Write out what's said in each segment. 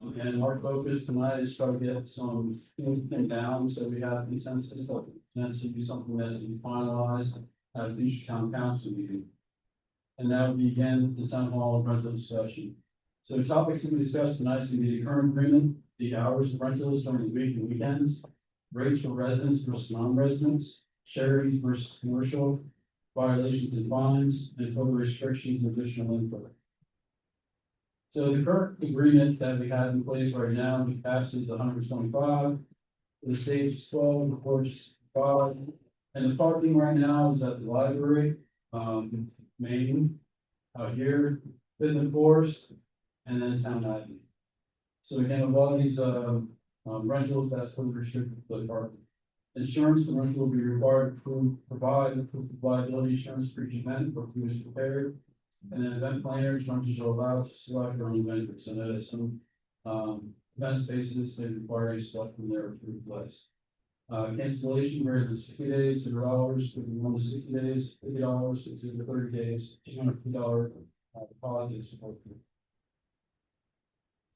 And our focus tonight is try to get some things pinned down, so we have consensus that that's to be something that's to be finalized at a future town council meeting. And that will begin the town hall rental discussion. So the topics to be discussed tonight is going to be the current agreement, the hours of rentals during the week and weekends, rates for residents versus non-residents, charities versus commercial, violations and fines, and further restrictions and additional input. So the current agreement that we have in place right now, the capacity is 125, the stage is 12, the porch is 5, and the parking right now is at the library, Main, out here, Fitness Forest, and then Town Avenue. So again, with all these rentals, that's fully restricted for the parking. Insurance, the rental will be required to provide proof of liability insurance for each event for who is prepared. And then event planners, renters are allowed to select their own vendors. I know that some event spaces, they require you to select from their approved list. Cancellation greater than 60 days, $0, 51 to 60 days, $50, 60 to 30 days, $250 deposit support.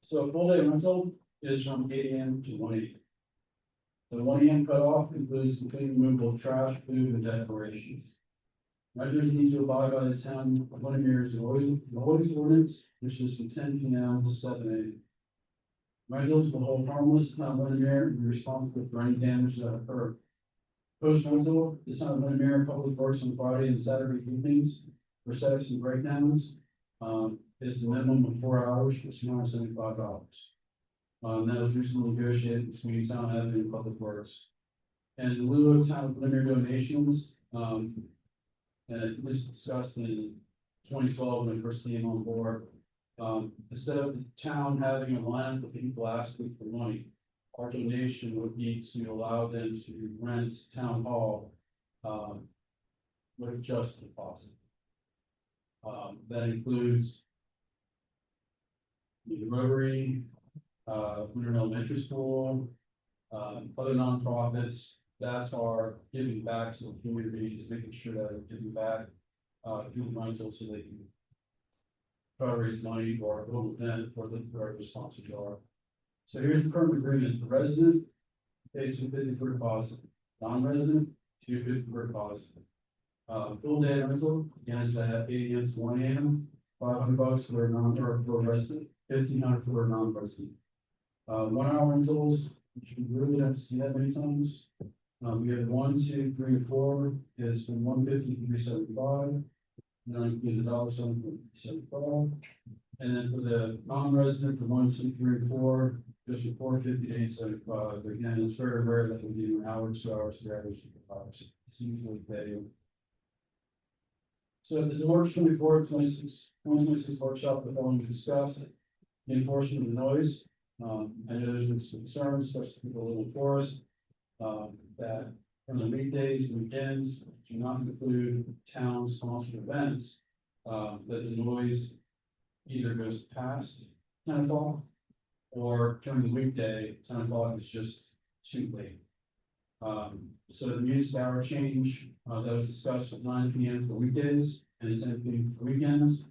So a full day rental is from 8 a.m. to 1 a.m. The 1 a.m. cutoff includes complete removal of trash, food, and decorations. Renters need to abide by the town of Windermere's noise ordinance, which is from 10 p.m. to 7 a.m. Rentals will hold harmless, town of Windermere, and be responsible for any damage that occur. Post rental, the town of Windermere Public Works on Friday and Saturday evenings for setups and breakdowns. Is a minimum of 4 hours for $275. That was recently negotiated between Town Avenue and Public Works. And in lieu of town of Windermere donations, and it was discussed in 2012 when it first came on board. Instead of the town having a line for people asking for money, our donation would be to allow them to rent town hall with just a deposit. That includes the Rotary, Windermere Elementary School, other nonprofits. That's our giving back to the community, is making sure that we're giving back through the rental so they can try to raise money for a little event for the whoever sponsors are. So here's the current agreement. The resident pays $250 for deposit, non-resident $250 for deposit. Full day rental, again, is at 8 a.m. to 1 a.m. $500 for a for a resident, $1,500 for a non-resident. 1 hour rentals, which we really don't see that many times. We have 1, 2, 3, and 4 is from 150 to 375. And then include the $1.75. And then for the non-resident, for 1, 2, 3, and 4, just from 450 to 875. Again, it's very rare that we do an hour, 2 hours, 3 hours, 4 hours. It's usually paid. So at the March 24, 2026 workshop, the following we discussed the enforcement of the noise. I know there's been some concerns, especially people living in forest, that from the weekdays and weekends do not include town-sponsored events, that the noise either goes past 10 o'clock or during the weekday, 10 o'clock is just too late. So the music hour change that was discussed at 9 p.m. for weekdays and 10 p.m. for weekends,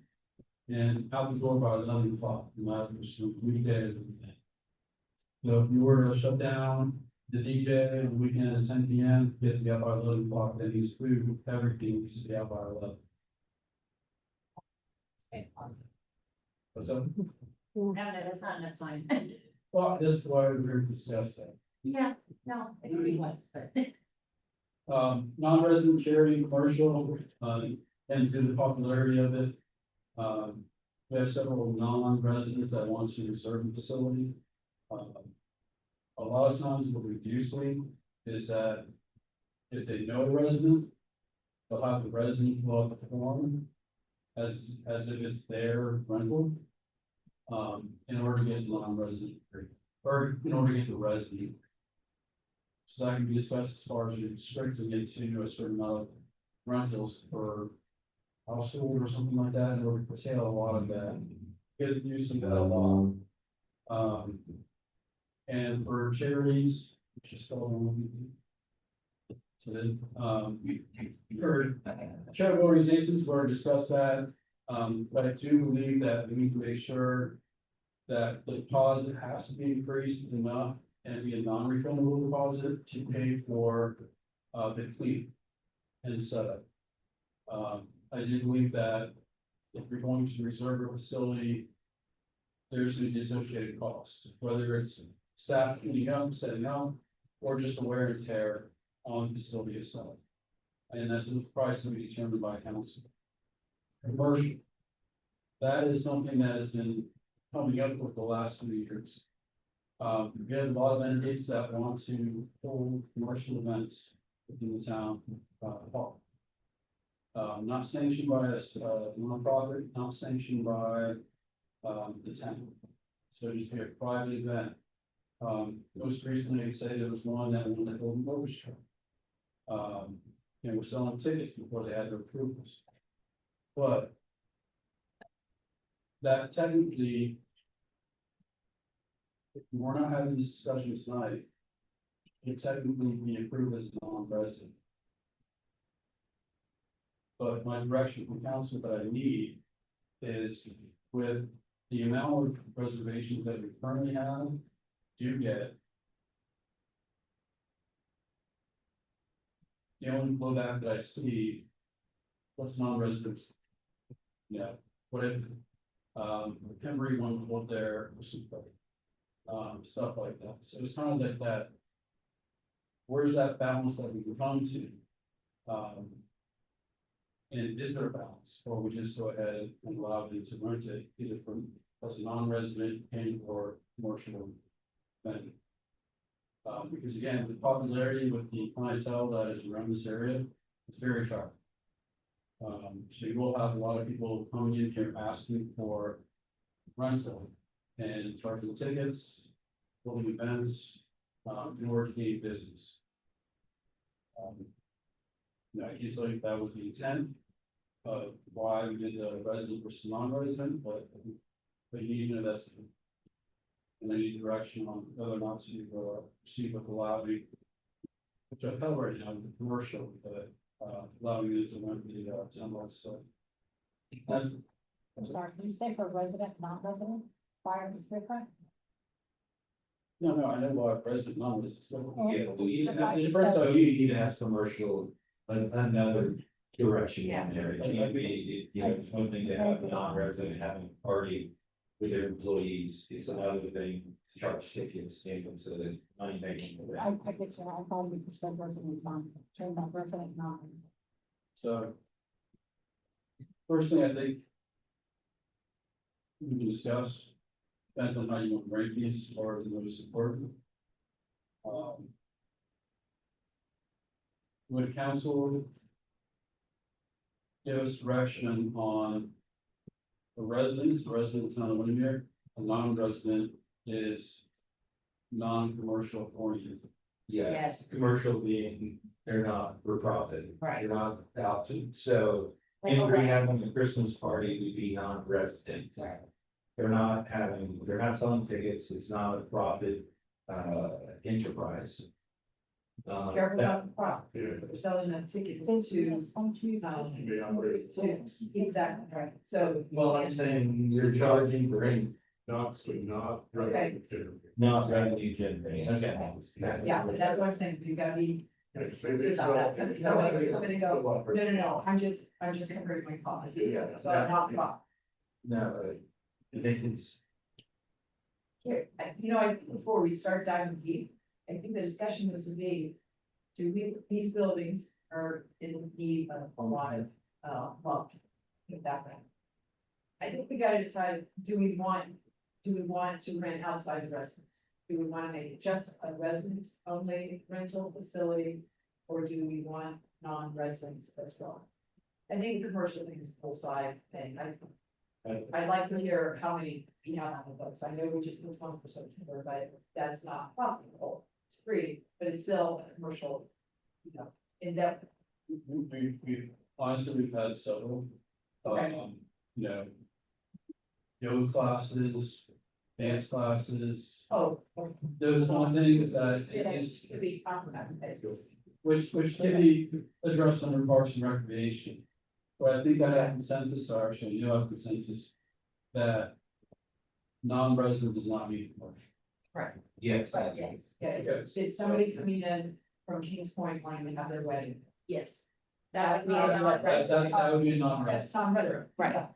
and out the door by 11 o'clock, no matter if it's weekday or weekend. So if you were to shut down the DJ on the weekend at 10 p.m., you have to be out by 11 o'clock. That means food, everything needs to be out by 11. What's up? No, that's not enough time. Well, that's why we're discussing that. Yeah, no, it really was, but. Non-resident charity, commercial, and to the popularity of it. We have several non-residents that want to reserve the facility. A lot of times what we do see is that if they know a resident, they'll have the resident fill out the form as if it's their rental, in order to get non-resident free, or in order to get the resident. So that can be discussed as far as you strictly get to a certain amount of rentals for household or something like that, in order to curtail a lot of that. Get use of that a lot. And for charities, which is called so then, for charitable organizations, we're discussed that. But I do believe that we need to make sure that the deposit has to be increased enough and be a non-refundable deposit to pay for, the clean and setup. I do believe that if you're going to reserve a facility, there's going to be associated costs, whether it's staff cleaning up, setting up, or just the wear and tear on the facility itself. And that's the price to be determined by council. Commercial. That is something that has been coming up with the last 2 years. We have a lot of entities that want to hold commercial events within the town, hall. Not sanctioned by a nonprofit, not sanctioned by, the town. So just be a private event. Most recently, I'd say there was one that wanted to hold a motor show. We're selling tickets before they had their approvals. But that technically, if we're not having this discussion tonight, it technically be approved as a non-resident. But my direction from council that I need is with the amount of reservations that we currently have, do get. The only blowback that I see, what's non-residents? Yeah, what if, Pembry one hold there, or something, stuff like that. So it's kind of like that. Where's that balance that we can come to? And is there a balance, or we just go ahead and allow them to rent it either from as a non-resident and or commercial venue? Because again, the popularity with the clientele that is around this area, it's very attractive. So you will have a lot of people coming in here asking for rental and charging tickets, holding events, in order to gain business. I can't tell you if that was the intent of why we did the resident versus non-resident, but you need to invest in. And I need direction on whether or not to proceed with the lobby, which I felt right now, the commercial, but allowing you to rent the general stuff. I'm sorry, can you say for resident, non-resident, fire is different? No, I know what resident non-resident. Yeah, well, you have- the difference, so you need to have commercial, another direction in there. It can't be, one thing to have a non-resident having a party with their employees, it's another thing to charge tickets, and so the money making. I get you, I thought you said resident, turn that resident, non. So. First thing I think. We can discuss, depends on how you want to rank these as far as the most important. Would council give us direction on the residents not a Windermere, a non-resident is non-commercial oriented. Yeah, Yes. commercial being, they're not for profit. Right. They're not out to, so if we having a Christmas party, we'd be non-resident. Right. They're not selling tickets, it's not a profit, enterprise. Careful about the product, they're selling them tickets to, exactly, right, so. Well, I'm saying you're charging for any, Okay. not revenue generating, okay. Yeah, but that's what I'm saying, you gotta be. About that. So I'm gonna go, no, I'm just covering my costs, so I'm not profit. No, I think it's, Here, before we start diving deep, I think the discussion was to be, these buildings are in need of a lot of, with that. I think we gotta decide, do we want to rent outside the residence? Do we want to make it just a residence only rental facility, or do we want non-residents as well? I think the commercial thing is a full side thing. I'd like to hear how many you have on the books. I know we just put 20% here, but that's not profitable. It's free, but it's still a commercial, in-depth. We honestly, we've had several, Okay. Yoga classes, dance classes, Oh. those kind of things that It is, should be talked about. which can be addressed under Parks and Recreation. But I think I have consensus, or actually, have consensus that non-resident does not mean commercial. Correct. Yes. Right, yes, Yeah, Yes. it's somebody coming in from Kings Point wanting to have their wedding. yes. That's That would be not a a non-resident. That would be a non-resident. That's not better. Right.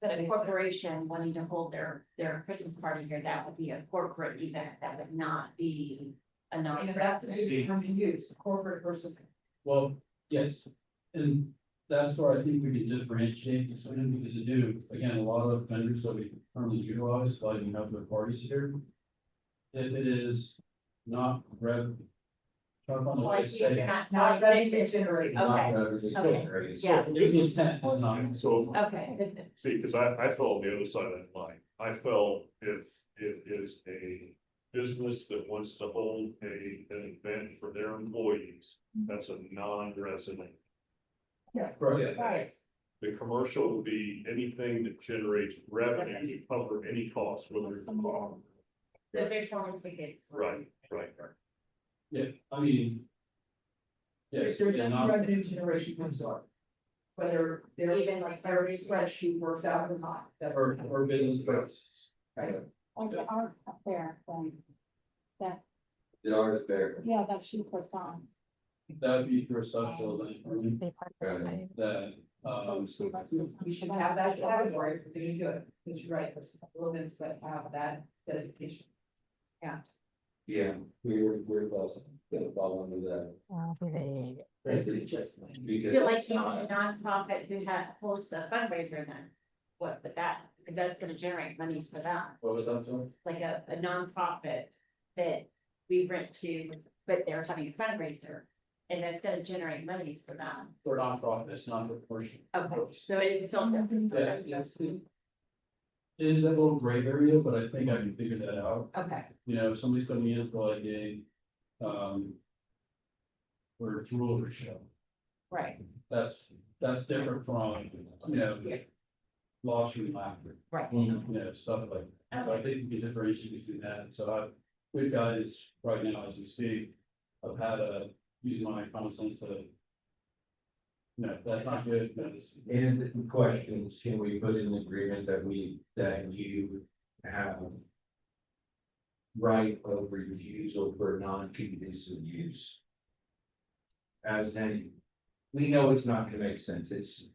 But a corporation wanting to hold their Christmas party here, that would be a corporate event, that would not be a And non. that's a good term to use, corporate versus. Well, yes, and that's where I think we can differentiate between them, because they do, again, a lot of vendors that we currently utilize, like you have their parties here. If it is not rev. Trying to find a way to Like, say you're it. not Not selling revenue generating. Okay. Okay. Yeah. So if the intent is not. So, Okay, see, because I fell on the other side of that line. I felt if it is a business that wants to hold an event for their employees, that's a non-resident. Right. Right, The commercial would be anything that generates revenue to cover any cost, whether it's so they're selling tickets. right. Yeah, I mean. Yes, There's yeah, any not, revenue generation can start. Whether they're Even like their spreadsheet works out or not, that's. or business purposes. Right. like the art fair thing, that, The art fair. yeah, that she puts on. That would be for a social event, They participate. that, So she lets them- We should have that category if we're gonna do it, because you're right, there's a couple of events that have that designation. Yeah, we're also gonna fall under that. They Just. Because. So like, you know, a nonprofit who hosts a fundraiser then, what with that, because that's gonna generate monies for that. what was that, John? Like a nonprofit that we rent to, but they're having a fundraiser. And that's gonna generate monies for them. For nonprofit, it's not for commercial. Okay, so it is still different. Yeah, it is a little gray area, but I think I can figure that out. Okay, You know, if somebody's coming in for like for a jewelry show, right, that's different from, you know, lawsuit and laughter, right. you know, stuff like that. So I think we can differentiate between that. So we've got is right now as we speak, I've had use my common sense to. No, that's not good. And the questions, can we put in the agreement that you have right of refusal for non-conducive use? As any, we know it's not gonna make sense, let's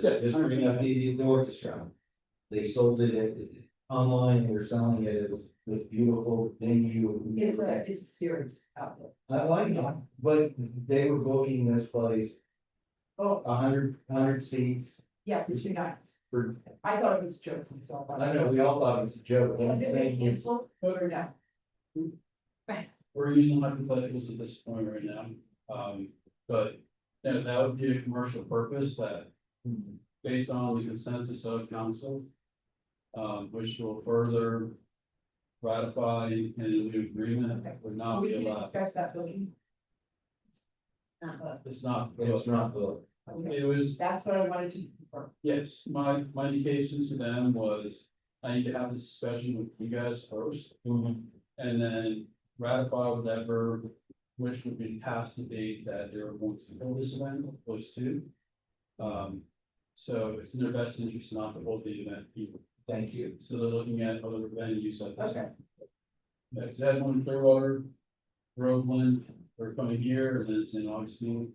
Yeah, just bring up the orchestra. They sold it online, they're selling it as this beautiful venue. It's a series out there. I like it, but they were booking this place, Oh, 100 seats yeah, for 2 nights. for, I thought it was a joke myself. I know, we all thought it was a joke, but I'm Has it been saying it's. canceled or no? We're using hypotheticals at this point right now, but that would be a commercial purpose that, based on the consensus of council, which will further ratify in a new agreement, would not We be can allowed. discuss that building. It's not. It's not the. It was, That's what I wanted to confirm. yes, my indication to them was, I need to have this discussion with you guys first. And then ratify whatever, which would be past the date that they're going to hold this event, those two. So it's in their best interest not to hold the event either. Thank you. So they're looking at other venues like this. Okay. Next, that one, Clearwater, Groveland, they're coming here, and then it's in Augustine.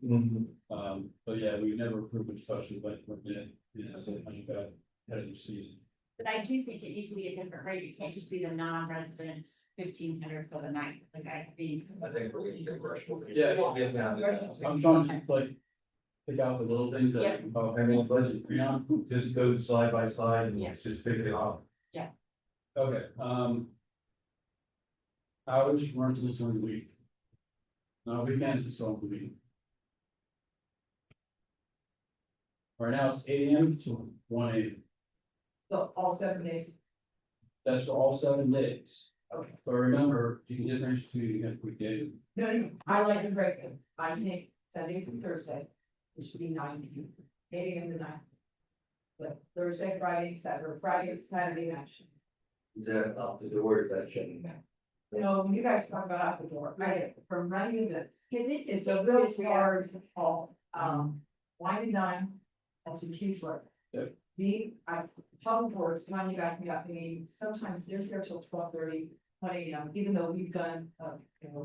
But yeah, we never approved a special event for it, you know, so I think that head of the season. But I do think it needs to be a different rate, it can't just be the non-resident 1,500 for the night, like I think. I think we're gonna get commercial. Yeah. Get down to I'm trying to like, pick out the little things that. Yeah. I mean, but, you know, just go slide by slide and Yeah. just figure it out. okay, hours rentals during the week. No, weekends is on the week. Right now it's 8 AM to 1 AM. So all 7 days. That's for all 7 days. Okay. But remember, you can differentiate between a weekday. No, I like to break it. I think Sunday through Thursday, it should be 9 to 8 AM to 9. But Thursday, Friday, Saturday, Friday, Saturday night. Is that out the door, that shouldn't. You know, when you guys talk about out the door, I get it from running events. Cause it, It's a real hard call. 1 to 9, that's a huge work. Public Works, Tanya back me up, I mean, sometimes they're here till 12:30, 1 AM, even though we've done,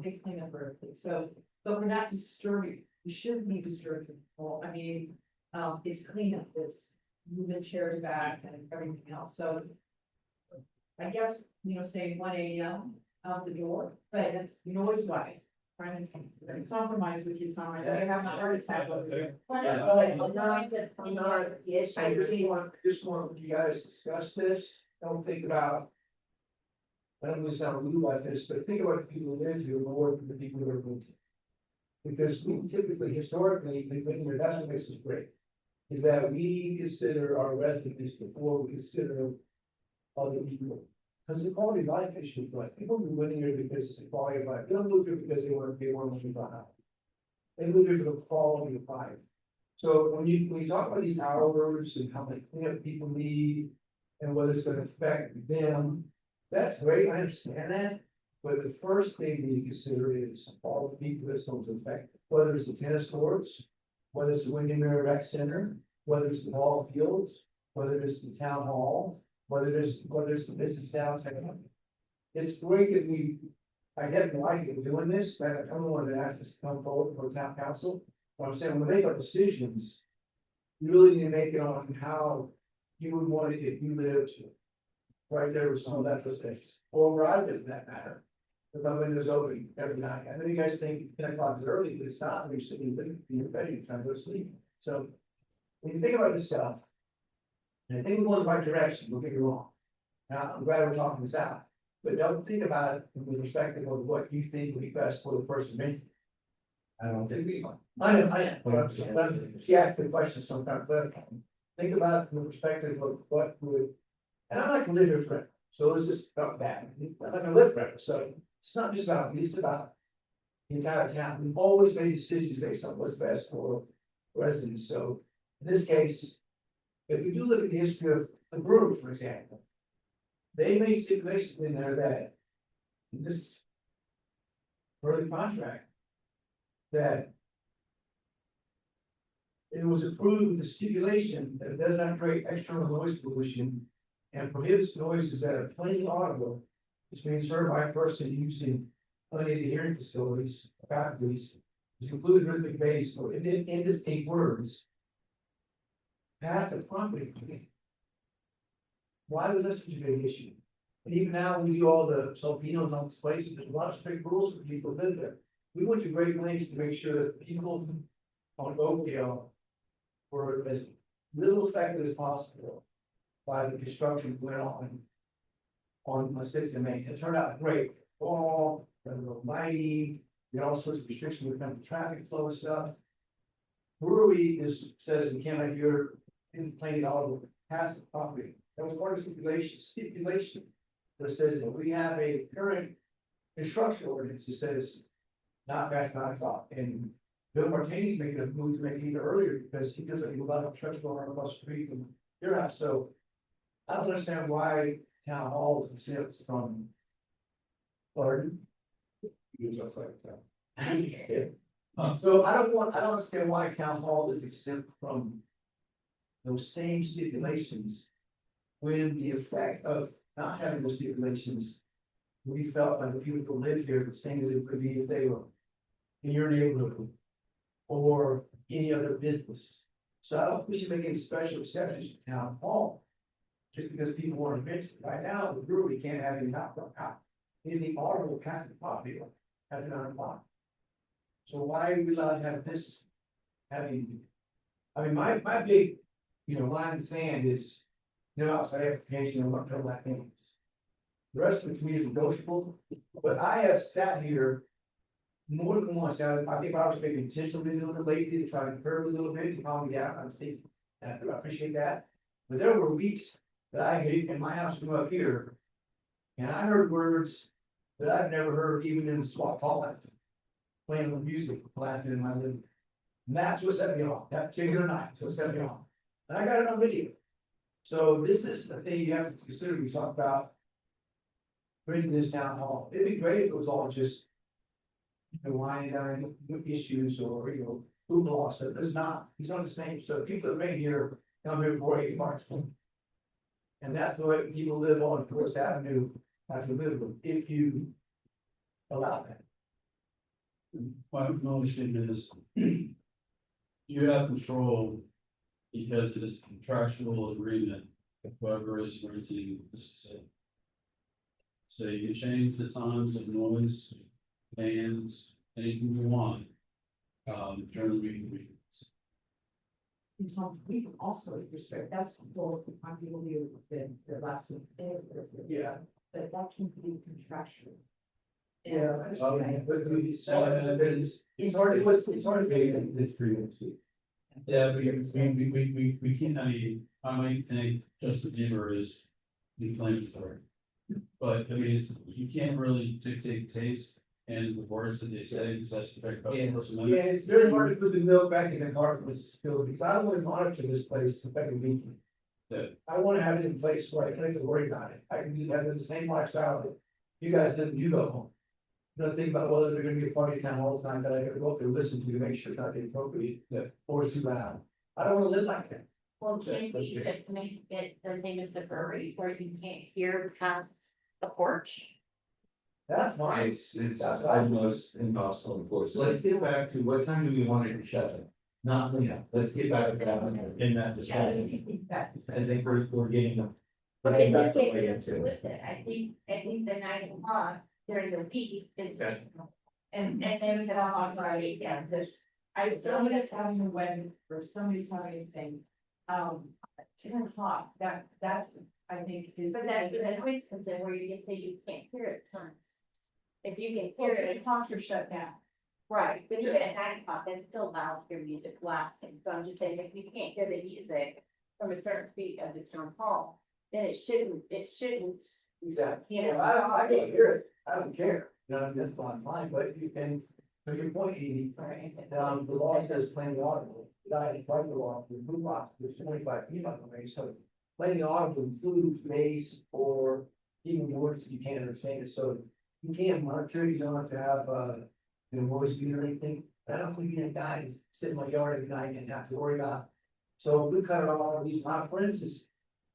big cleanup or everything, so, but we're not disturbing, we shouldn't be disturbing people, I mean, it's cleanup, it's moving chairs back and everything else, so. I guess, say 1 AM out the door, but it's noise wise, trying to compromise with your time, I have a heart attack over there. I'm not, I just want you guys to discuss this, don't think about. I don't want to sound rude like this, but think about the people who live here more than the people who are moving. Because we typically, historically, that's what makes us great. Is that we consider our residents before we consider other people. Because the quality of life issue for us, people move in here because it's a quality of life, they don't move here because they want to live on house. They move here for the quality of life. So when you talk about these hours and how much cleanup people need, and whether it's gonna affect them, that's great, I understand that. But the first thing we need to consider is all the people that's going to affect, whether it's the tennis courts, whether it's the Windermere Rec Center, whether it's the ball fields, whether it's the town hall, whether it's the business downtown. It's great that I have no idea we're doing this, but I'm the one that asked us to come forward for town council. But I'm saying, when we make our decisions, you really need to make it on how you would want it if you lived right there with some of that space, or where I live for that matter. If my window's open every night, I know you guys think 10 o'clock is early, but it's not, when you're sitting in your bed, you're trying to go to sleep. So when you think about this stuff, and I think we're going the right direction, don't get me wrong. Now, I'm glad we're talking this out, but don't think about it from the perspective of what you think would be best for the person renting. I don't think we are. I know, but she asked the question sometimes, think about it from the perspective of what would, and I'm not gonna live here forever, so it's just about that, I'm not gonna live forever, so it's not just about me, it's about the entire town. We've always made decisions based on what's best for residents, so in this case, if we do look at the history of the brewery, for example, they made stipulations in there that in this early contract, that it was approved with the stipulation that it does not create external noise pollution and prohibits noises that are plainly audible, which means heard by a person using unaided hearing facilities, faculties, which include rhythmic bass or indistinct words, past the property. Why was this such a big issue? And even now, when we do all the Salvino and all these places, there's a lot of strict rules for people who live there. We went to great lengths to make sure that people on Oakdale were as little affected as possible by the construction that went on my 6th and Main. It turned out great. All lighting, there all sorts of restrictions when it comes to traffic flow and stuff. Brewery says we can't have your plain audible past the property. That was part of the stipulation that says that we have a current construction ordinance that says not past 9 o'clock. And Bill Martini's making a move to make it even earlier because he feels like he lot of trucks going across the street from your house. So I don't understand why town hall is exempt from. Pardon? So I don't understand why town hall is exempt from those same stipulations. When the effect of not having those stipulations will be felt by the people who live here, the same as it could be if they were in your neighborhood or any other business. So I don't think we should make any special exceptions to town hall. Just because people want to mention, right now, the brewery can't have any anything audible past the property at 9 o'clock. So why are we allowed to have this having, I mean, my big, line in the sand is no outside application and what that means. The rest of it to me is negotiable, but I have sat here more than once. I think I was maybe intentionally doing it lately to try to curb a little bit to calm me down. I'm thinking, and I appreciate that. But there were weeks that I hate in my house from up here, and I heard words that I've never heard even in the swap hall, playing with music blasting in my living room. And that's what set me off. That particular night, that's what set me off. And I got it on video. So this is the thing you have to consider. We talk about bringing this town hall. It'd be great if it was all just wine issues or hoopla. So it's not. It's not the same. So people that remain here come here for 8 months. And that's the way people live on First Avenue, have to live with, if you allow that. My understanding is you have control because it is contractual agreement with whoever is renting this facility. So you can change the times of noise, bands, anything you want, during the week. And Tom, we can also restrict, that's what I'm giving you the last one. Yeah. But that can be contractual. Yeah, but it's hard to say this for you. Yeah, we can't, I mean, I might think Justin Bieber is inflammatory. But I mean, you can't really dictate taste and the words that they say, because that's affected by the person. Yeah, it's very hard to put the milk back in the carton with disability, because I don't want to monitor this place effectively. Yeah. I want to have it in place where I don't have to worry about it. I can do that with the same lifestyle that you guys did, when you go home. You don't think about whether they're gonna be a party town all the time that I gotta go up there and listen to make sure it's not inappropriate, or it's too loud. I don't wanna live like that. Well, can we just make it the same as the brewery, where you can't hear past the porch? That's fine. It's almost impossible, of course. Let's get back to what time do we want it to shut it? Not, let's get back to that in that discussion. I think we're getting them. But I back think way it's into it. with it, I think the 9 o'clock during the week is. Okay. And then get on Fridays, yeah, there's, if somebody's having a wedding, or somebody's having a thing, 10 o'clock, that's, I think, is. But that's the noise concern where you can say you can't hear it at times. If you can Well, hear 10 it, o'clock, you're shut down. right, but even at 9 o'clock, that's still loud to hear music blasting, so I'm just saying, if you can't hear the music from a certain feet of the town hall, then it shouldn't. Exactly. You know. I can't hear it. I don't care. No, that's fine, but you can, to your point, Edie, the law says plain audible. I didn't write the law, the blue box, there's 25 feet on the way, so plain audible includes bass or even words that you can't understand it, so you can't monitor, you don't have to have, voice meter or anything. I don't think any guys sit in my yard at night and have to worry about. So if we cut it all, these, for instance,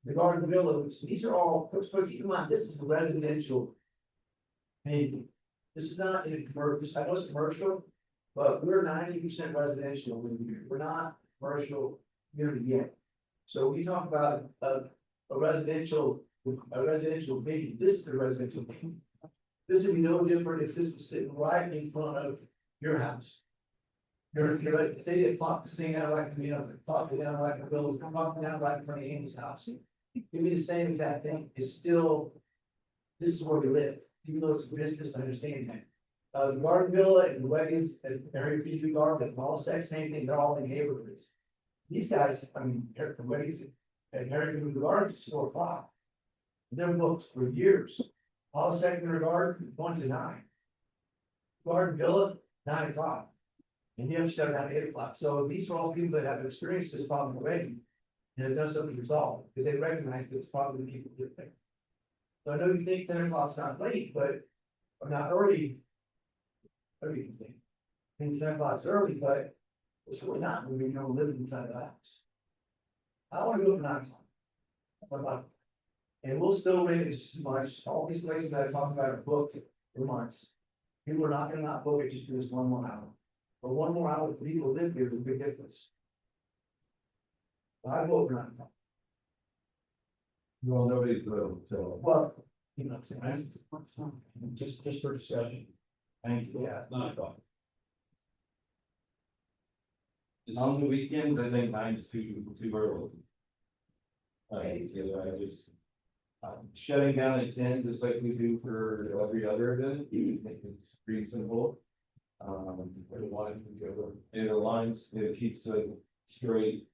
the Garden Villa, these are all, keep in mind, this is residential. Maybe, this is not in a commercial, I know it's commercial, but we're 90% residential in here, we're not commercial community yet. So we talk about a residential meeting, this is the residential meeting. This would be no different if this was sitting right in front of your house. You're right, say the clock is staying out like, clock it down like the bills, clock down right in front of Andy's house. It'd be the same exact thing, it's still, this is where we live, even though it's a business, I understand that. The Garden Villa and the weddings at Area PG Garden, and all sex, same thing, they're all in neighborhoods. These guys, the weddings at Area PG Garden is 4 o'clock. They're booked for years, all secondary garden, 1 to 9. Garden Villa, 9 o'clock. And you have to shut down at 8 o'clock, so these are all people that have experienced this problem already. And have done something to resolve, because they recognize that it's probably the people that think. So I know you think 10 o'clock's not late, but, or not early. What do you think? I think 10 o'clock's early, but it's really not, when you're living inside the house. I want to go for 9 o'clock. That's what about. And we'll still rate it just as much, all these places that I talked about are booked for months. People are not gonna not book it just for this 1 more hour. But 1 more hour for people who live here is a big difference. I vote for 9 o'clock. Well, nobody's voting, so. Well, you know what I'm saying? Just for discussion. Thank you. Yeah. 9 o'clock. On the weekends, I think 9's too early. I just. Shutting down at 10, just like we do for every other event, you think it's reasonable. It aligns, it keeps a straight,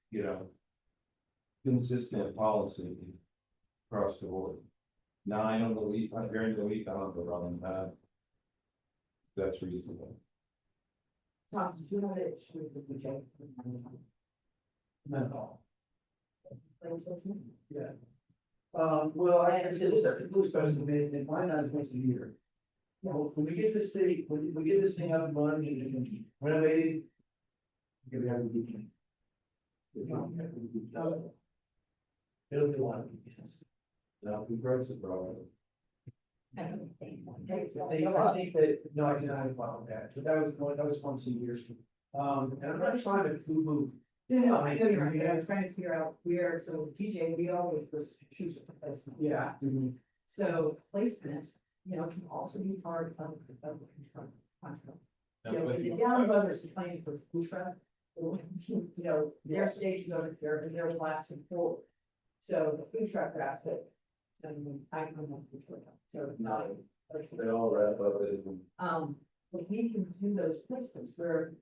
consistent policy across the board. 9 on the week, during the week, I don't go wrong with that. That's reasonable. Tom, did you know that she was the project? No. Yeah. Well, I said, this is a blue special event, and why not once a year? When we get this thing, when we get this thing up and running and renovated. We have a weekend. It's not. It'll be a lot of business. Now, who grows the problem? I think that, no, I didn't follow that, but that was once a year. And I'm not trying to poo-poo. No, I know you're right, I was trying to figure out where, so DJ, we always was choose a placement. Yeah. So placement, can also be part of the construction contract. If the down brothers are planning for food truck, their stage is over here and they're lasting forward. So the food truck asset, and I don't know food truck, so it's not. They all wrap up it. But we can do those placements where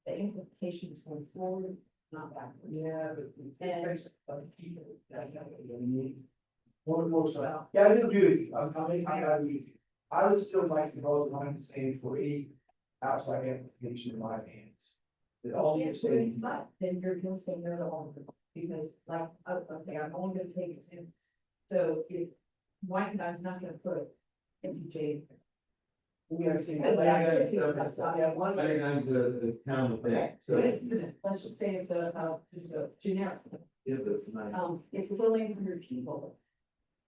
the implications going forward, not backwards. Yeah, but. And- More so. Yeah, I do agree with you. I agree with you. I would still like to hold the line saying for any outside application in my hands. That all you're saying. Then you're gonna say no to all of them, because like, okay, I'm only gonna take examples. So if one guy's not gonna put MTJ. We are saying. Yeah, one. I think that's the kind of thing, so. Let's just say it's just a generic. Yeah, but tonight. If it's only 100 people.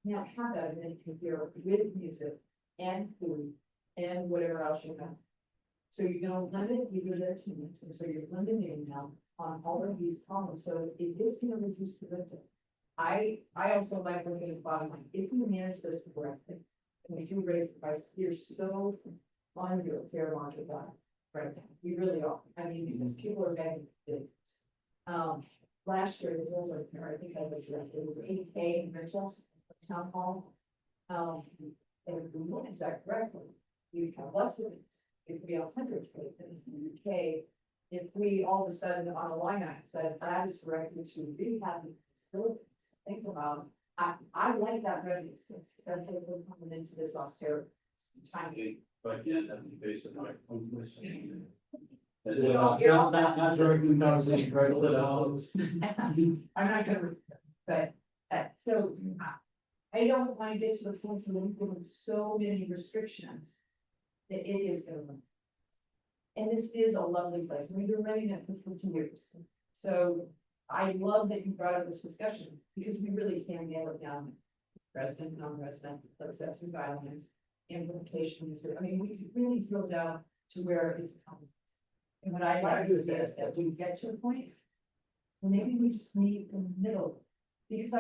Now have that, and then you can hear with music and food and whatever else you have. So you're gonna limit either their attendance, and so you're limiting now on all of these columns, so it is gonna reduce the rental. I also like looking at the bottom line, if you manage this correctly, and if you raise the price, you're so on your fair market value right now, you really are, I mean, because people are begging for things. Last year, the bills are there, I think I was right, it was 8K in rentals, for town hall. And if we manage that correctly, you have less of it, it could be 100K, then 100K. If we all of a sudden on a line item said that is directed to rehab facilities, think about, I like that revenue, especially if we're coming into this austerity time. But again, that would be based on my own question. Not directly conversation, right, I'm not gonna, but, so, I don't want to get to the point where we've given so many restrictions that it is gonna run. And this is a lovely place, we've been running it for 50 years, so I love that you brought up this discussion, because we really can nail it down. Resident, non-resident, let's set some guidelines, implications, I mean, we could really drill down to where it's coming. And what I'd like to see is that we get to a point, maybe we just meet in the middle, because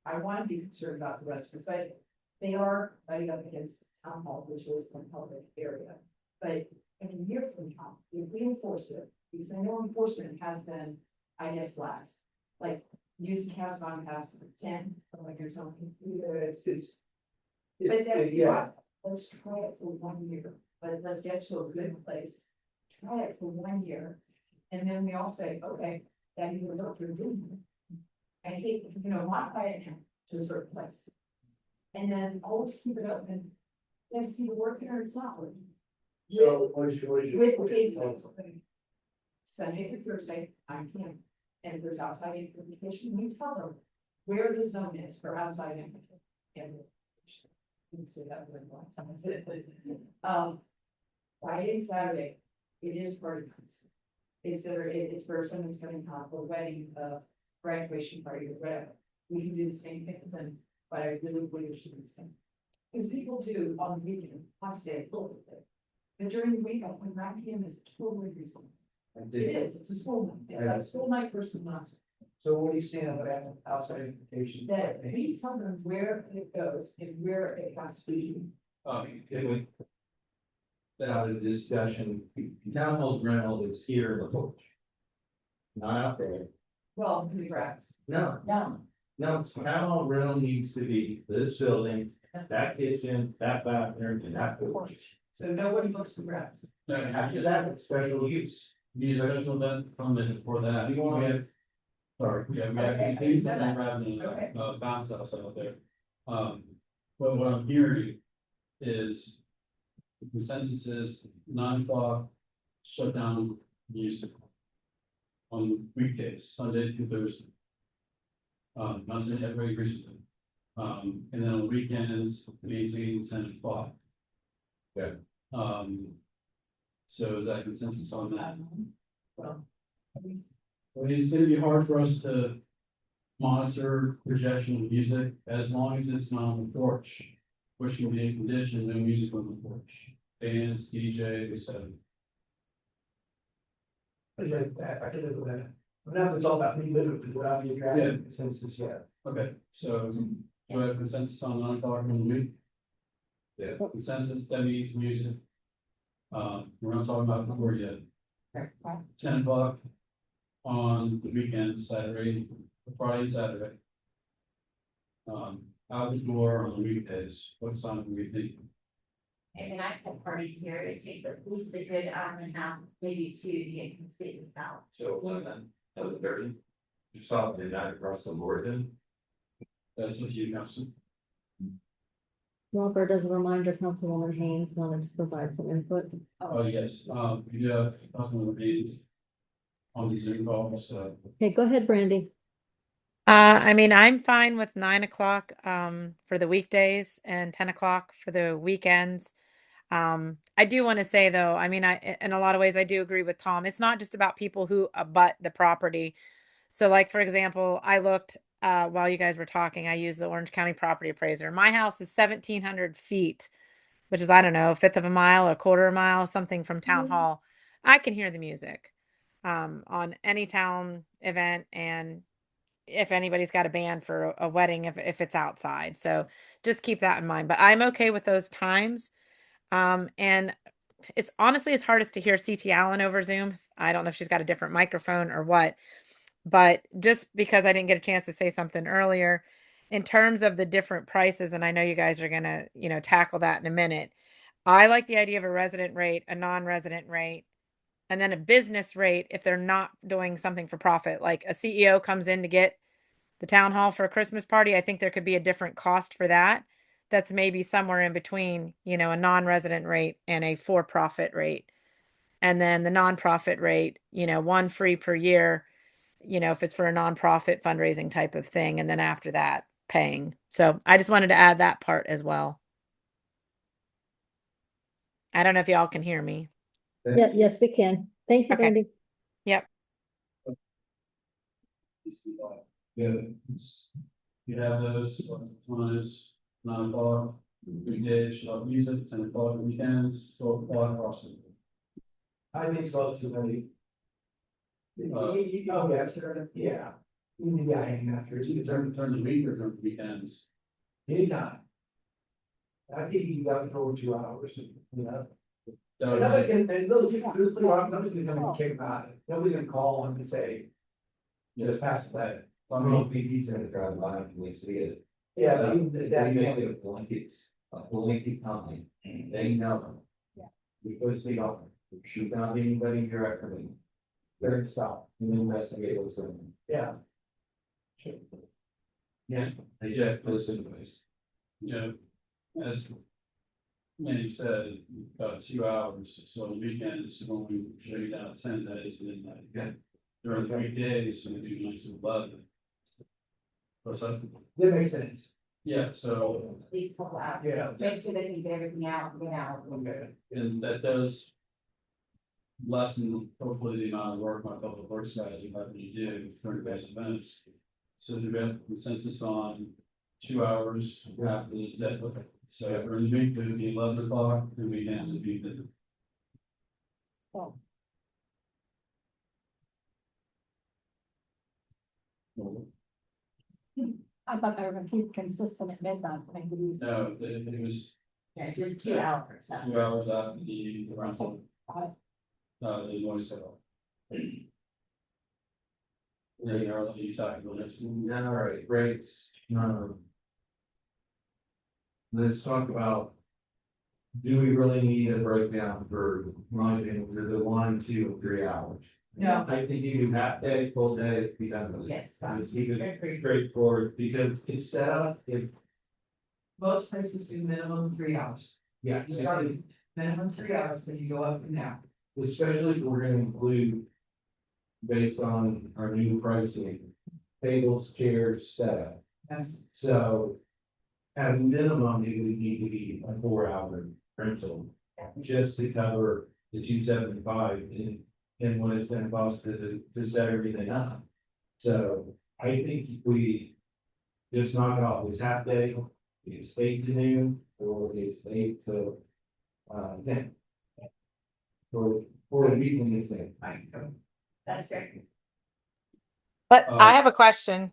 I want to be concerned about the residents, but they are fighting up against town hall, which is a public area. But in a year from now, if we enforce it, because I know enforcement has been, I guess, lax, like music has gone past 10, like you're telling me. But then, Yeah. let's try it for 1 year, but let's get to a good place. Try it for 1 year, and then we all say, okay, that you would look through doing. I hate, modify it to a certain place. And then always keep it up and then it's either working or it's not working. So what is your? With kids, Sunday to Thursday, I can, and if there's outside amplification, we tell them where the zone is for outside amplification. You can say that one time. Friday and Saturday, it is party nights. It's for someone's coming home, a wedding, graduation party, or whatever. We can do the same thing for them, but I really wish it was them. Because people do on the weekend, I stay full of it. But during the week, when 9 PM is totally reasonable. It is, it's a school night, it's a school night person, not. So what are you saying about outside implication? That we tell them where it goes and where it has to be. Can we? Have a discussion, town hall rental is here in the village. Not out there. Well, congrats. No, No. town hall rental needs to be this building, that kitchen, that bathroom, and that porch. So nobody books the grass. After that, it's special use. Need a special event permit for that. You want- We have- Sorry, we have Okay. things that are rather than, bounce house out there. But what I'm hearing is the consensus is 9 o'clock, shut down music. On weekdays, Sunday through Thursday. Not saying everybody agrees with it. And then on weekends, between 10 and 5. Yeah. So is that consensus on that? Well. I mean, it's gonna be hard for us to monitor projection of music as long as it's not on the porch, which can be a condition, no music on the porch. Bands, DJ, etc. I like that, I can live with that. Now it's all about me living with it without the drastic consensus yet. Okay, so do I have consensus on 9 o'clock in the week? Yeah. Consensus, that means music. We're not talking about the board yet. Right. 10 o'clock on the weekends, Saturday, Friday, Saturday. Out the door on the weekdays, what time do we think? And I have parties here, it takes at least a good hour and a half, maybe two to get completely out. So, 11:30. Just stop the night across the board then. That's what you have some. Robert, as a reminder, Councilwoman Haynes wanted to provide some input. Oh, yes, we do have Councilman Haynes on the Zoom call, so. Okay, go ahead, Brandy. I mean, I'm fine with 9 o'clock for the weekdays and 10 o'clock for the weekends. I do want to say though, I mean, in a lot of ways, I do agree with Tom. It's not just about people who abut the property. So, like for example, I looked while you guys were talking. I used the Orange County Property Appraiser. My house is 1,700 feet, which is I don't know, a fifth of a mile, a quarter of a mile, something from town hall. I can hear the music on any town event, and if anybody's got a band for a wedding, if it's outside. So just keep that in mind. But I'm okay with those times. And it's honestly it's hardest to hear CT Allen over Zoom. I don't know if she's got a different microphone or what, but just because I didn't get a chance to say something earlier, in terms of the different prices, and I know you guys are gonna, tackle that in a minute. I like the idea of a resident rate, a non-resident rate, and then a business rate if they're not doing something for profit. Like a CEO comes in to get the town hall for a Christmas party, I think there could be a different cost for that. That's maybe somewhere in between, a non-resident rate and a for-profit rate. And then the nonprofit rate, one free per year, if it's for a nonprofit fundraising type of thing. And then after that, paying. So I just wanted to add that part as well. I don't know if y'all can hear me. Yeah, yes, we can. Thank you, Okay. Brandy. Yep. Yeah. You have those, one is 9 o'clock, weekdays, shall music, 10 o'clock weekends, 12 o'clock across the board. I think close to the. Oh, yeah, sure, yeah. Yeah, hanging after, You can turn the week or turn the weekends. anytime. I think you got to go over 2 hours, you know. So, And nobody's gonna, and those people, nobody's gonna come and kick about it, nobody's gonna call them and say, just pass the lead. I mean, he's gonna drive by and we see it. Yeah, but We even that, make it a blanket time, they know. Yeah. Because they don't, shoot down anybody directly. They're to stop and investigate what's going on. yeah. Yeah. They just listen to us. As Manny said, about 2 hours, so the weekends, when we show you down 10 days, and then again, during the weekdays, we do 9 to 11. What's that? That makes sense, Yeah, so, At least couple hours. yeah, Make sure they can get everything out, and get out. okay. and that does lessen hopefully the amount of work my public works guys are having to do for guys events. So we have consensus on 2 hours after the day. So for the week, it would be 11 o'clock, and weekends would be the. Oh. I thought they were gonna keep consistent at midnight, maybe these. No, it was Yeah, just 2 hours. 2 hours after the rental, Got it. the noise cut. They are the exact next one. All right, rates. Let's talk about. Do we really need a breakdown for my opinion, for the 1, 2, and 3 hours? No. I think you do half day, full day, be done with it. Yes. Just keep it straightforward, because it's set up, if, Most places do minimum 3 hours. yeah, You start with minimum 3 hours, then you go up from there. especially if we're gonna include. Based on our new pricing, tables, chairs, setup, That's, so. At a minimum, it would need to be a 4-hour rental, just to cover the 275 and what it's gonna cost to set everything up. So I think if we just knock it off this half day, it's 8 to noon, or it's 8 to, 10. For the meeting, it's like, That's fair. But Uh, I have a question.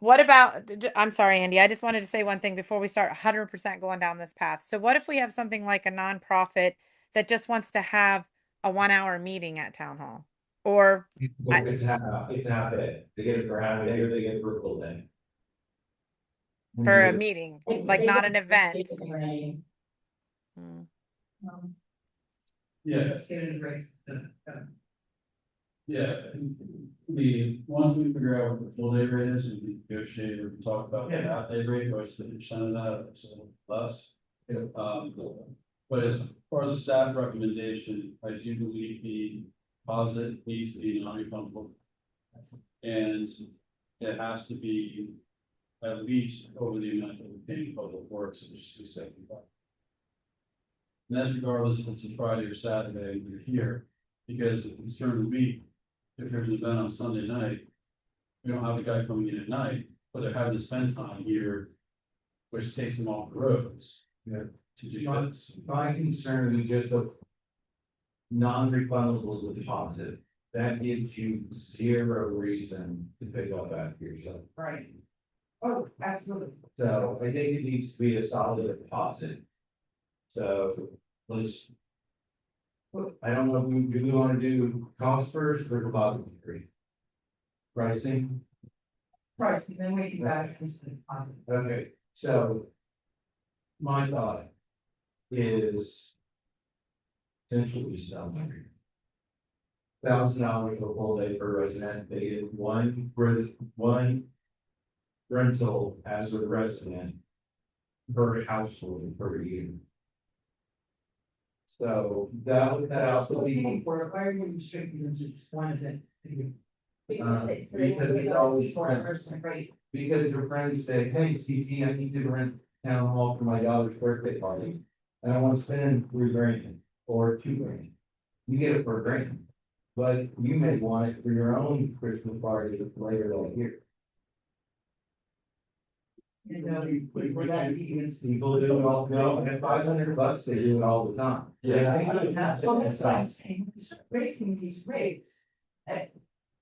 What about, I'm sorry, Andy, I just wanted to say one thing before we start 100% going down this path. So what if we have something like a nonprofit that just wants to have a 1 hour meeting at town hall? Or, it's half day, they get it for half a day, or they get it for a full day. for a meeting, like not an event? Hmm. Yeah, yeah, once we figure out what the full day rate is, and we negotiate or talk about the half day rate, or it's 50% of that, so less. But as far as the staff recommendation, I do believe the deposit needs to be non-refundable. And it has to be at least over the amount that we're paying public works, which is 275. And that's regardless if it's a Friday or Saturday, we're here, because if it's during the week, if there's an event on Sunday night, we don't have the guy coming in at night, but they're having to spend time here, which takes them off the roads. Yeah. To do this. My concern is just a non-refundable deposit, that gives you 0 reason to pick up after yourself. Right. Oh, absolutely. So I think it needs to be a solid deposit. So let's. I don't know, do we want to do cost first or deposit free? Pricing? Pricing, then we can back. Okay, so. My thought is. Essentially selling. $1,000 for a full day per resident, they get one rental as a resident per household per year. So that would also be. Why are you restricting them to just one event? Because it's always friends. Because your friends say, hey, CT, I need you to rent town hall for my daughter's birthday party. And I want to spend $3,000 or $2,000. You get it for $1,000. But you may want it for your own Christmas party later that year. You know, for that means. People do it all, no, at $500, they do it all the time. So that's why I'm saying, raising these rates,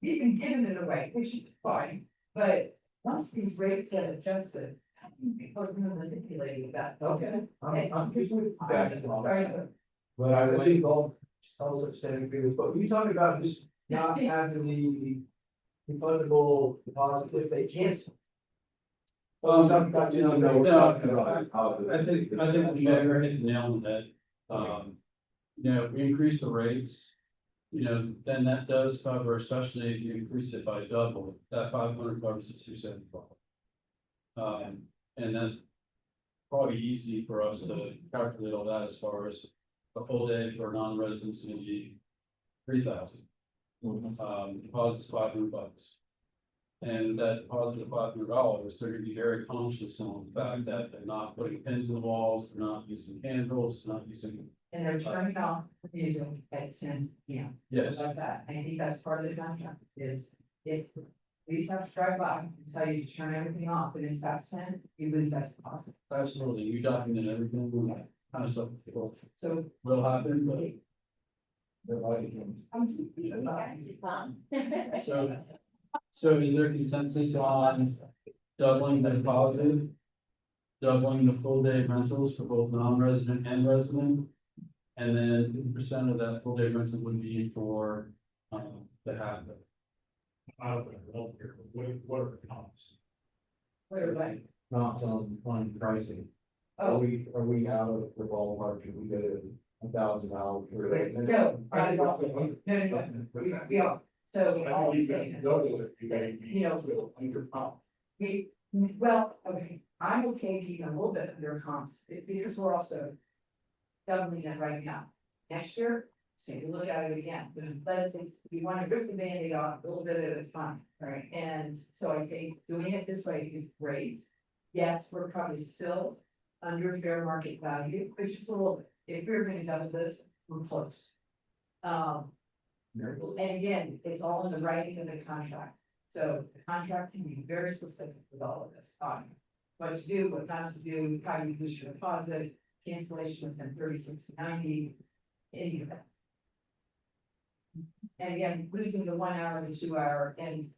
we've been given it away, which is fine, but once these rates get adjusted, how can people are gonna manipulate that? Okay. I'm just with Right. But I I would, think all understanding figures, but we talk about just not having the refundable deposit if they cancel. Well, talking about, you know, No, we're talking about. I think we never hit the nail on the head. If we increase the rates, then that does cover, especially if you increase it by double, that 500 covers the 275. And that's probably easy for us to calculate all that as far as a full day for non-residents going to be 3,000. Deposit's $500. And that deposit of $500, they're gonna be very conscious on the fact that they're not putting pins in the walls, they're not using candles, they're not using. And they're turning off music at 10 p.m. Yes, Like that, I think that's part of the contract is if police have to drive by and tell you to turn everything off and it's past 10, you lose that deposit. absolutely, you document everything, and that kind of stuff So. will happen, but. So is there consensus on doubling the deposit? Doubling the full day rentals for both non-resident and resident? And then 50% of that full day rental would be for, the half day. I don't know, what are the costs? What are they? not on pricing. Are Oh, we out of the ballpark, should we go to $1,000 for that? no, we are, so all I'm saying, well, okay, I'm okay being a little bit under comps, because we're also doubling it right now. Next year, say, we look at it again, let us say, we want to rip the Band-Aid off a little bit at a time, right? And so I think doing it this way is great. Yes, we're probably still under fair market value, but just a little bit. If we're gonna double this, we're close. And again, it's all in the writing of the contract. So the contract can be very specific with all of this, on what to do, what not to do, how you use your deposit, cancellation within 36 to 90, any of that. And again, losing the 1 hour, the 2 hour, and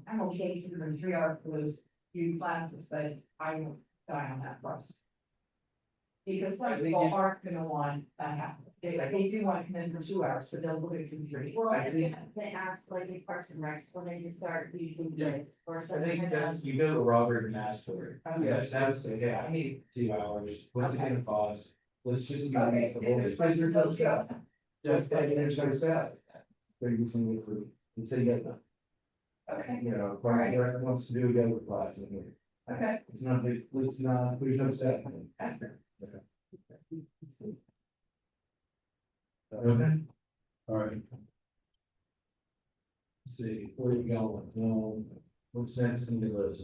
I'm okay keeping the 3 hour for those few classes, but I won't die on that price. Because some people aren't gonna want a half, they do want to come in for 2 hours, but they'll look at it for 3. Well, I think they ask like in Parks and Recs when they just start using this or I something. think that's, you go to Robert and ask for it. Okay. Yes, that would say, yeah, I need 2 hours, what's it gonna cost? Let's just. use Okay, the and voice. there's no go. Just like there's no set. They're using it for, and say, yeah, Okay, you know, Park and Rec wants to do a yoga class in here. okay. It's not, there's no set. That's fair. Okay. All right. Let's see, where are you going? What's next in the list?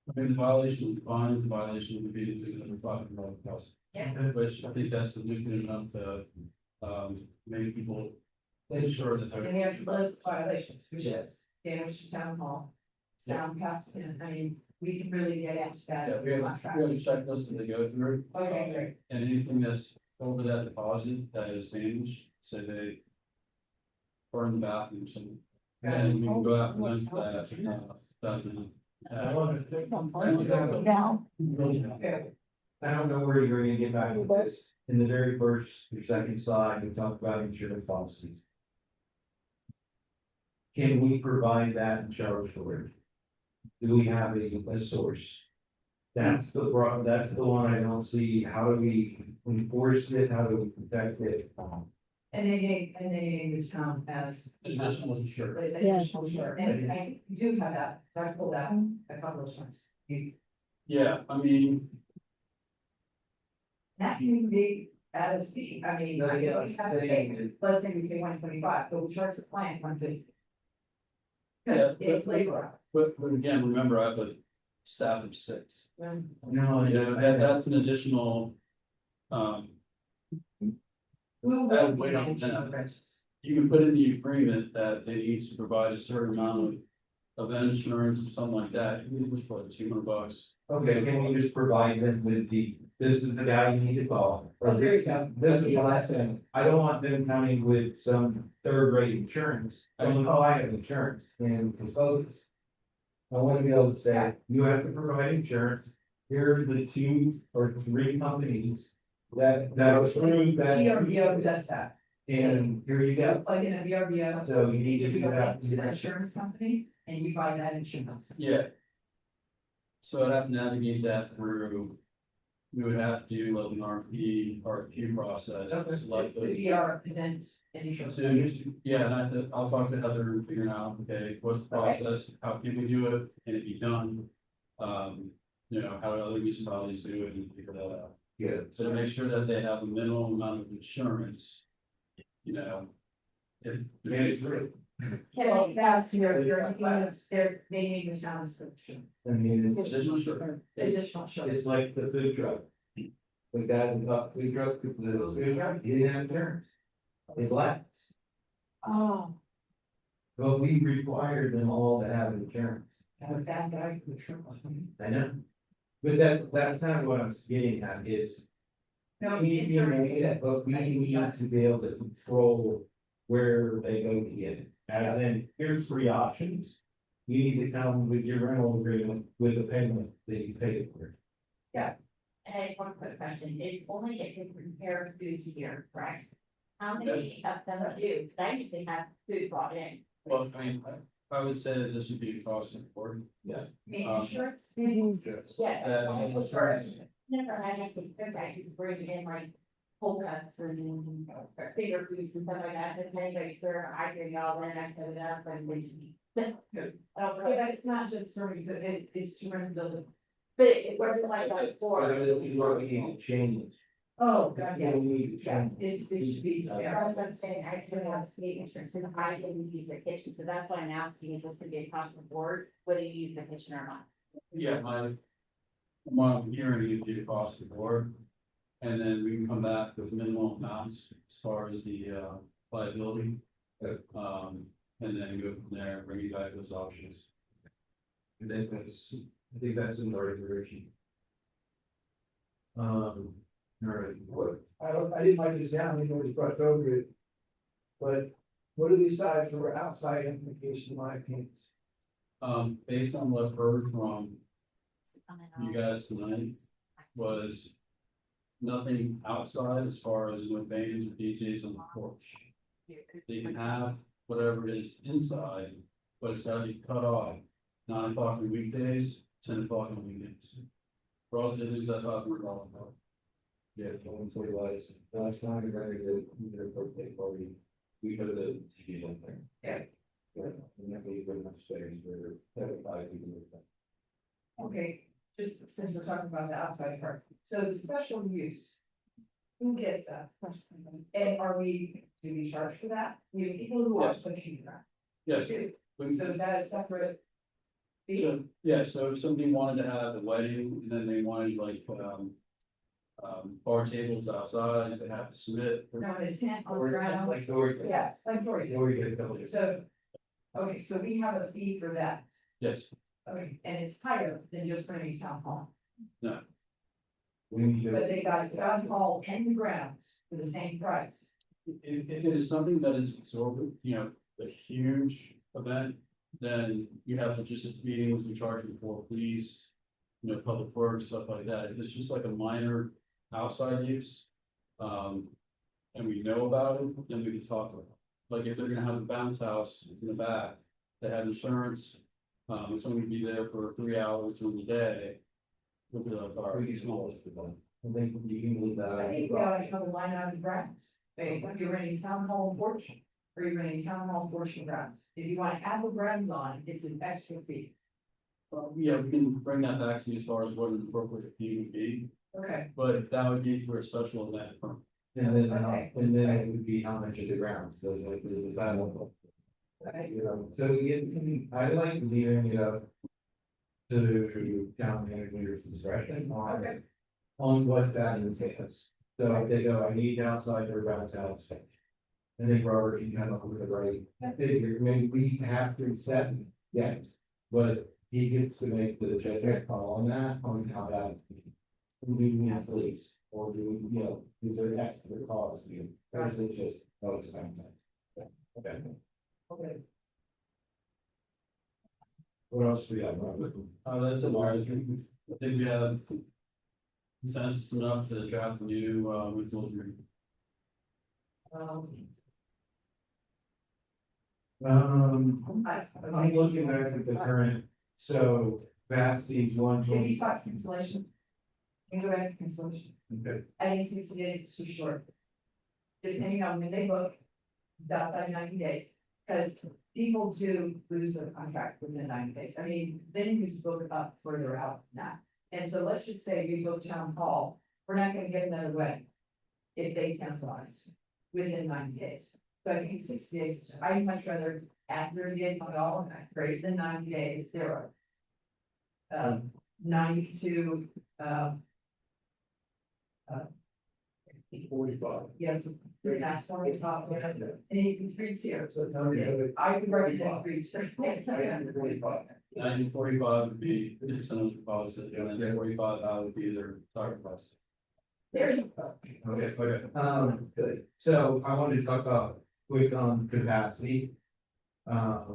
I mean, the violation of the fines, the violation of the fee is under $500. Yeah. Which I think that's significant enough to, make people ensure that And they're. we have to list violations, which is damage to town hall, sound cast in, I mean, we can really get into that. Yeah, we have a contract. checklist that they go through. Okay, great. And anything that's over that deposit that is damaged, so they burn the bathrooms and we can go after them for that. Okay. I don't know where you're gonna get back with this. In the very first or second slide, we talked about insurance policies. Can we provide that and charge for it? Do we have a source? That's the one I don't see. How do we enforce it? How do we protect it? And they use town as. Additional insurance. Additional, sure, and I do have that, so I pulled that a couple of times. Yeah, I mean, That can be added fee, I mean, I know we have to pay, let's say we pay 125, but we charge the client 150. Yeah, Because it's labor. but again, remember, I have a staff of 6. No, You know, that's an additional, We will That be way on managing that. the bridges. you can put in the agreement that they need to provide a certain amount of insurance or something like that. It was for $200. Okay, can we just provide them with this is the guy you need to call? Or Oh, there you go. This is what I'm saying. I don't want them coming with some third-rate insurance. Going, oh, I have insurance and dispose. I want to be able to say, you have to provide insurance. Here are the 2 or 3 companies that approve that. VRBO does that. And here you go. Like in a VRBO. So you need to do go that. To the insurance company and you buy that insurance. Yeah. So I'd have to navigate that through, we would have to do like an RFQ process. Select So the- VR event insurance. So yeah, and I'll talk to Heather and figure out, okay, what's the process, how can we do it, can it be done? You know, how do other municipalities do it and figure that out. Yeah. So to make sure that they have a minimum amount of insurance, you know. If. Well, that's your, they need the town's solution. I mean, it's Additional sure. Additional insurance. It's like the food truck. The guy who got food truck, the food truck, he didn't have insurance. It lapsed, Oh, but we required them all to have insurance. have a bad guy who triple. I know. But that's kind of what I'm getting at is. No, We insurance. need it, but we need to be able to control where they go to get it. As in, here's 3 options. You need to come with your rental agreement with the payment that you paid for it. And I have one quick question, it's only if you compare food here, correct? How many of them do, because I usually have food brought in. Well, I mean, I would say that this would be across the board. Insurance. Yeah. Insurance. Never had anything, because I used to bring in like whole cuts and finger foods and stuff like that, if anybody serve, I bring it all in, I set it up and we. Okay, but it's not just for me, but it's to run the building. But it wasn't like that before. But this is what we need to change. Oh, God, Yeah, yeah. we need to Yeah, change. it should be. That's what I'm saying, I still have to pay insurance, because I didn't use the kitchen, so that's why I'm asking, is this gonna be across the board, whether you use the kitchen or not? Yeah, from what I'm hearing, it'd be across the board. And then we can come back with minimal amounts as far as the liability. and then go from there, bring you back those options. I think that's in the right direction. All right, what, I didn't write this down, I think it was brushed over it. But what are these sides for outside implication, in my opinion? Based on what I've heard from you guys tonight, was nothing outside as far as no bands or DJs on the porch. They can have whatever it is inside, but it's gotta be cut off 9 o'clock on weekdays, 10 o'clock on weekends. Or else they lose that $500. yeah, someone say last time we ran into their birthday party, we put the TV in there. Yeah. Yeah, and then we very much space for 75 people. Okay, just since we're talking about the outside part, so the special use. Who gets that? And do we charge for that? We have people who are Yes. looking for Yes. that. we- So is that a separate? fee? So, yeah, so if somebody wanted to have a wedding and then they wanted like, bar tables outside, they have to submit. No, an tent on the Or ground? like door, Yes, like Dory. door you get a couple of. So, okay, so we have a fee for that, Yes, okay, and it's higher than just renting town hall. We need to. But they got town hall and the grounds for the same price. if it is something that is absorbent, a huge event, then you have logistics meetings, we charge you for police, public works, stuff like that. If it's just like a minor outside use, and we know about it, then we can talk about it. Like if they're gonna have a bounce house in the back, they have insurance, it's only gonna be there for 3 hours during the day. We'll be like, all right, Pretty small. I think you can leave that. I think we ought to have a line out of grounds. If you're renting town hall and porch, or you're renting town hall and porch and grounds. If you want to add the grounds on, it's an extra fee. Yeah, we can bring that back to you as far as what an appropriate fee would be, Okay. but that would be for a special event. And then, Okay. it would be how much of the ground, so it's like, there's a battle. Okay. So I like leaving it up to town manager's discretion Okay. on what that entails. So if they go, I need outside or bounce house. And then Robert, you come up with the right figure, I mean, we have to set, yes, but he gets to make the judgment call on that, on how that. Do we need police, or do we, is there extra cost, or is it just, oh, it's fine. Okay. Okay. What else do we have? That's a large, I think we have consensus enough to draft a new, regional agreement. I'm looking back at the current, so Basti's one Can you twenty. talk cancellation? Can you go back to cancellation? Okay. I think 60 days is too short. Depending on when they book, it's outside 90 days, because people do lose their contract within 90 days. I mean, venues book up further out than that. And so let's just say we book town hall, we're not gonna get another wedding if they cancelize within 90 days. So I think 60 days, I'd much rather add 30 days on all, and greater than 90 days, 0. 92, 45. yes, three national top, it needs to be 3 tiers. So tell me, I would recommend 3 tiers. 90-45 would be 50% of the deposit, and then 45 out would be their sacrifice. There you go. Okay, good. So I wanted to talk about quick on capacity. Are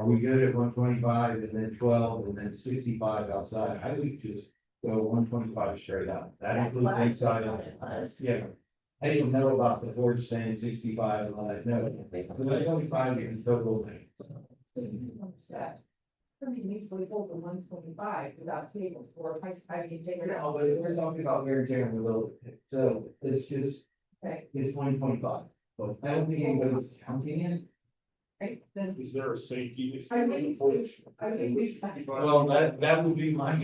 we good at 125 and then 12 and then 65 outside? I would just go 125 straight up. That includes inside. Yeah. I didn't know about the board saying 65 and all that. No, 125 is total thing. Somebody needs to hold the 125 without tables or I can take it No, out. but we're talking about wear and tear in the little, so it's just, Okay. it's 2025. But I don't think anybody's counting it. Right, then Is there a safety? I think we. Well, that would be my.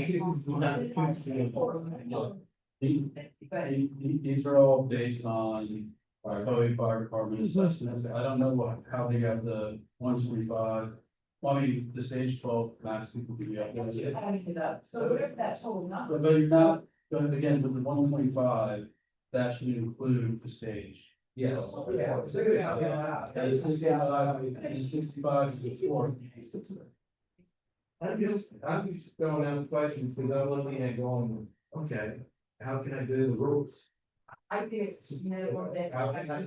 These are all based on our County Fire Department assessments. I don't know how they got the 125. Well, I mean, the stage 12 max people could be up there. Adding it up, so whatever that total number. But you're not, but again, with the 125, that should include the stage. Yeah. Yeah, so they're gonna help you out. And it's 65, and it's 65 is the floor. I'm just throwing out questions because I'm looking at going, okay, how can I do the rules? I think, you know, what that. How can I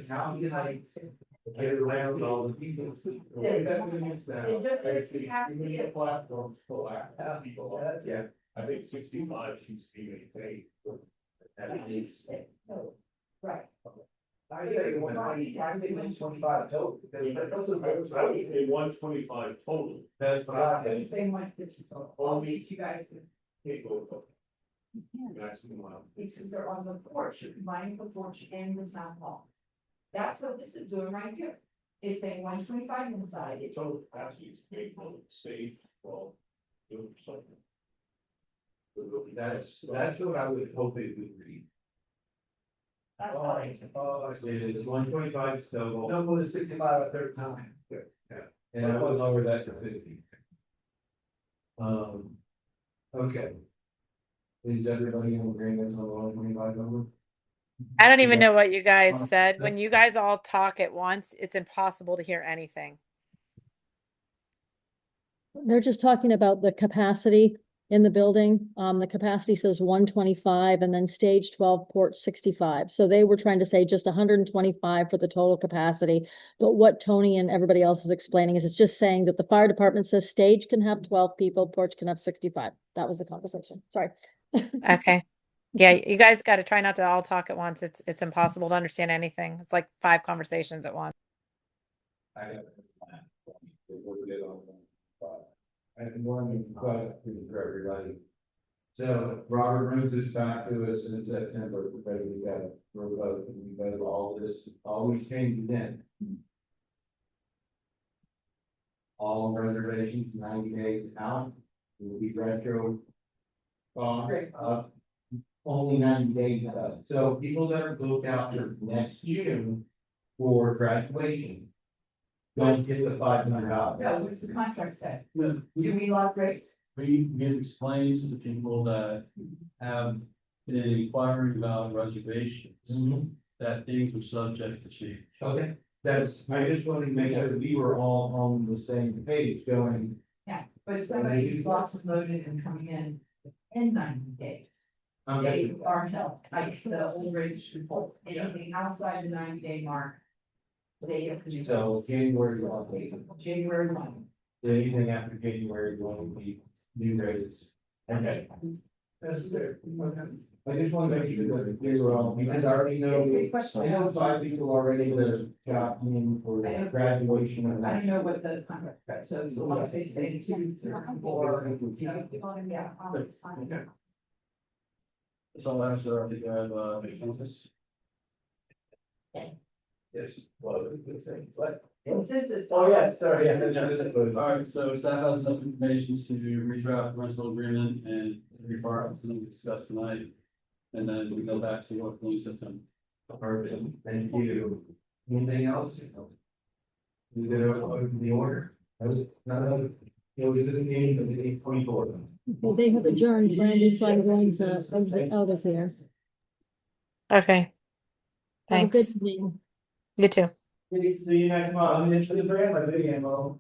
get around all the pieces? It just have to be a platforms for active people. Yeah. I think 65 needs to be maintained. right. I think 125 total, because those are those. I would say 125 total. That's what I I would think. say 150, all these you guys can, Take over. Maximum amount. because they're on the porch, you're combining the porch and the town hall. That's what this is doing right here. It's saying 125 inside, it Total capacity is made for stage, well, doing something. That's what I would hope it would read. that's Oh, fine. I see. It is 125 total, No more than 65 a third time. and I would lower that to 50. Okay. Is everybody in agreement on the 125 number? I don't even know what you guys said. When you guys all talk at once, it's impossible to hear anything. They're just talking about the capacity in the building. The capacity says 125 and then stage 12 port 65. So they were trying to say just 125 for the total capacity. But what Tony and everybody else is explaining is it's just saying that the fire department says stage can have 12 people, porch can have 65. That was the conversation. Sorry. Okay. Yeah, you guys got to try not to all talk at once. It's impossible to understand anything. It's like 5 conversations at once. I got it. We'll get on that. And one question for everybody. So Robert brings this back to us in September, because we got, we got all this, all these changes in. All reservations 90 days out, will be retro. Only 90 days out. So people that are booked out for next June for graduation. Don't get the $500. No, what's the contract say? We Do we lock rates? explained to the people that have been inquiring about reservations, that things are subject to change. Okay, I just wanted to make sure that we were all on the same page going. Yeah, but somebody who's locked and loaded and coming in 90 days. They are held, like the old rates report, anything outside the 90-day mark. They have to do. So January 1, January 1. anything after January 1 will be new rates. Okay. That's fair. I just want to make sure that we were all, because I already know, I know 5 people already that have got in for graduation and I that. don't know what the contract says, so once they say 2, 3, 4, yeah. So I'm sure I think I have, consensus. Yes. Well, good thing, but. Consensus. Oh, yes, sorry, yes. All right, so staff has enough information to redraft the rental agreement and every part of them discussed tonight. And then we go back to what we September. Perfect, thank you. Anything else? We did the order. That was none of it. It was just a meeting of the 8:24. Well, they have adjourned, Brandy, so I'm going to exit out of here. Okay. Have a good Thanks. evening. You too. See you next month. I'm into the brand, my video.